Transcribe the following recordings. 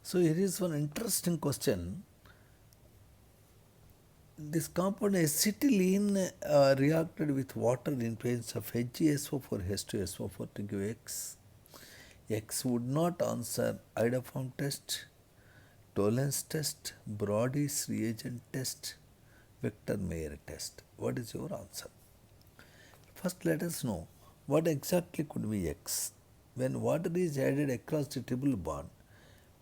So here is one interesting question. This compound acetylene reacted with water in presence of HgSO4 H2SO4 to give X. X would not answer iodoform test, Tollens test, Brody's reagent test, Vector Mayer test. What is your answer? First, let us know what exactly could be X. When water is added across the triple bond,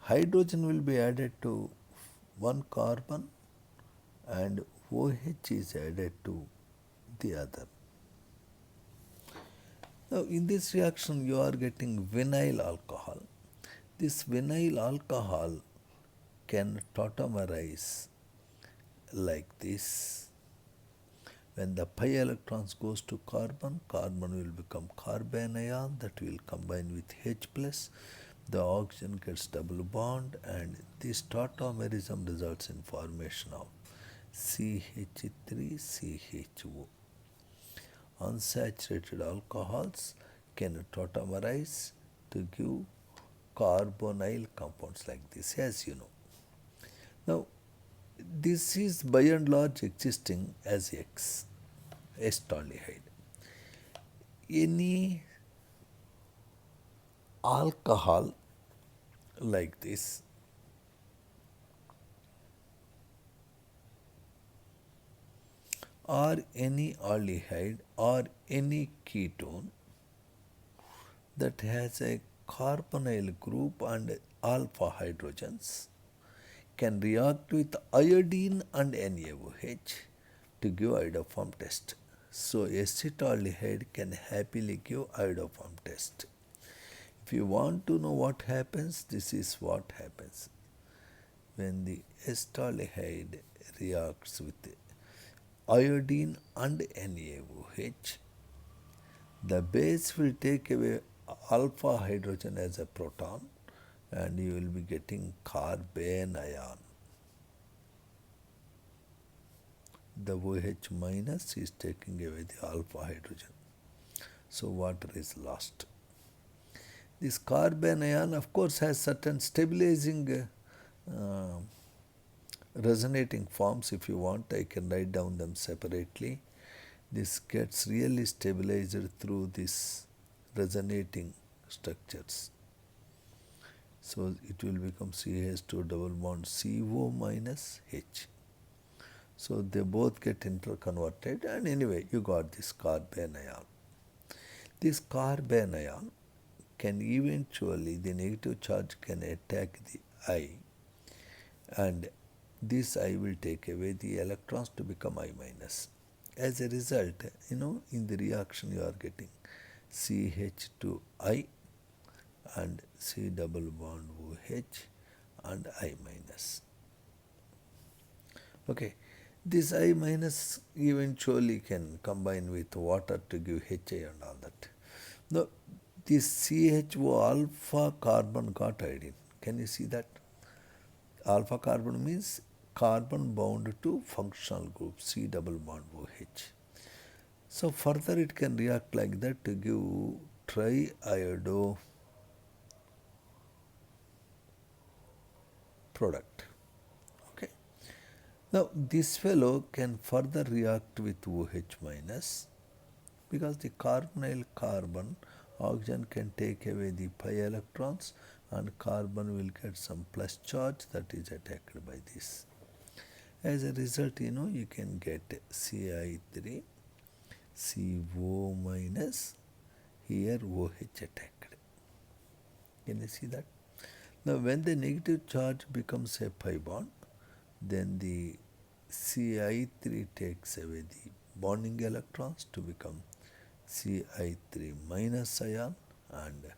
hydrogen will be added to one carbon and OH is added to the other. Now, in this reaction, you are getting vinyl alcohol. This vinyl alcohol can tautomerize like this. When the pi electrons goes to carbon, carbon will become carbanion that will combine with H plus. The oxygen gets double bond and this tautomerism results in formation of CH3CHO. Unsaturated alcohols can tautomerize to give carbonyl compounds like this, as you know. Now, this is by and large existing as X, acetaldehyde. Any alcohol like this or any aldehyde or any ketone that has a carbonyl group and alpha hydrogens can react with iodine and NaOH to give iodoform test. So acetaldehyde can happily give iodoform test. If you want to know what happens, this is what happens. When the acetaldehyde reacts with iodine and NaOH, the base will take away alpha hydrogen as a proton and you will be getting carbanion. The OH minus is taking away the alpha hydrogen. So water is lost. This carbanion of course has certain stabilizing resonating forms. If you want, I can write down them separately. This gets really stabilized through this resonating structures. So it will become CH2 double bond CO minus H. So they both get interconverted and anyway you got this carbanion. This carbanion can eventually, the negative charge can attack the I and this I will take away the electrons to become I minus. As a result, in the reaction you are getting CH2I and C double bond OH and I minus. Okay, this I minus eventually can combine with water to give HI and all that. Now, this CHO alpha carbon got iodine. Can you see that? Alpha carbon means carbon bound to functional group C double bond OH. So further it can react like that to give triiodo product. Okay. Now this fellow can further react with OH minus because the carbonyl carbon oxygen can take away the pi electrons and carbon will get some plus charge that is attacked by this. As a result, you can get Ci3 CO minus, here OH attacked. Can you see that? Now when the negative charge becomes a pi bond, then the Ci3 takes away the bonding electrons to become Ci3 minus ion and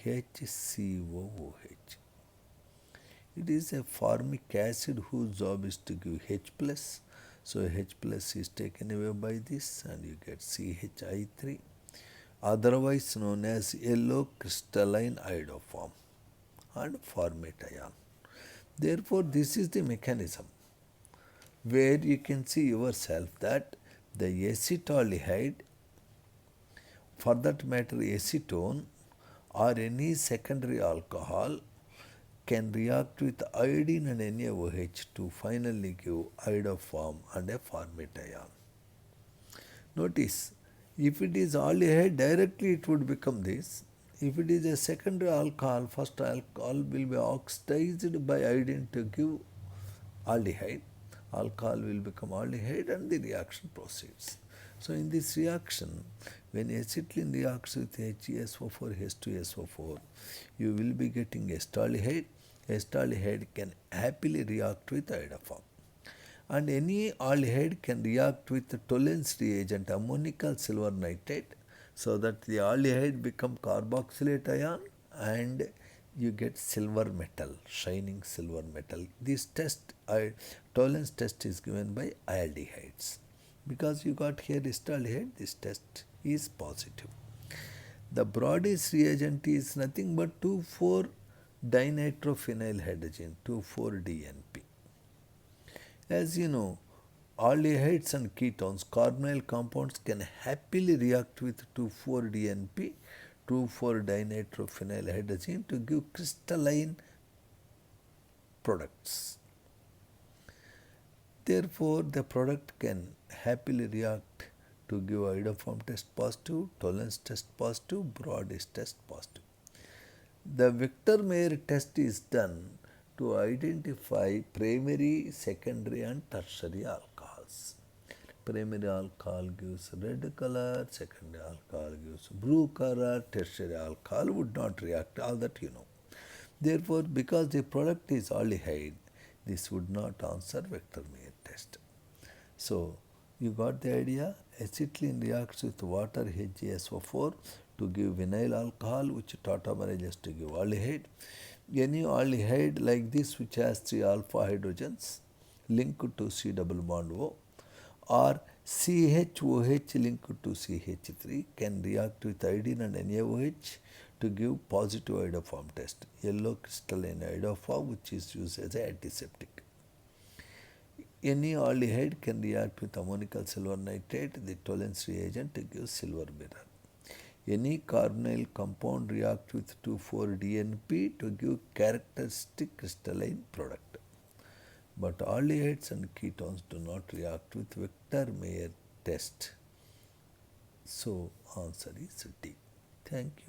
HCOOH. It is a formic acid whose job is to give H plus. So H plus is taken away by this and you get CHI3, otherwise known as yellow crystalline iodoform and formate ion. Therefore, this is the mechanism where you can see yourself that the acetaldehyde, for that matter acetone or any secondary alcohol, can react with iodine and NaOH to finally give iodoform and a formate ion. Notice, if it is aldehyde, directly it would become this. If it is a secondary alcohol, first alcohol will be oxidized by iodine to give aldehyde. Alcohol will become aldehyde and the reaction proceeds. So in this reaction, when acetylene reacts with HeSO4, H2SO4, you will be getting acetaldehyde. Acetaldehyde can happily react with iodoform. And any aldehyde can react with the Tollens reagent ammonical silver nitrate, so that the aldehyde become carboxylate ion and you get silver metal, shining silver metal. This test, Tollens test is given by aldehydes. Because you got here acetaldehyde, this test is positive. The Brody's reagent is nothing but 2,4-dinitrophenylhydrogen, 2,4-DNP. As you know, aldehydes and ketones, carbonyl compounds, can happily react with 2,4-DNP, 2,4-dinitrophenylhydrogen to give crystalline products. Therefore, the product can happily react to give iodoform test positive, Tollens test positive, Brody's test positive. The Victor-Meyer test is done to identify primary, secondary and tertiary alcohols. Primary alcohol gives red color, secondary alcohol gives blue color, tertiary alcohol would not react, all that you know. Therefore, because the product is aldehyde, this would not answer Victor-Meyer test. So, you got the idea? Acetylene reacts with water HgSO4 to give vinyl alcohol, which tautomerases to give aldehyde. Any aldehyde like this which has 3 alpha hydrogens linked to C double bond O, or CHOH linked to CH3 can react with iodine and NaOH to give positive iodoform test, yellow crystalline iodoform, which is used as an antiseptic. Any aldehyde can react with ammonical silver nitrate, the Tollens reagent, to give silver mirror. Any carbonyl compound reacts with 2,4-DNP to give characteristic crystalline product. But aldehydes and ketones do not react with Victor-Meyer test. So, answer is D. Thank you.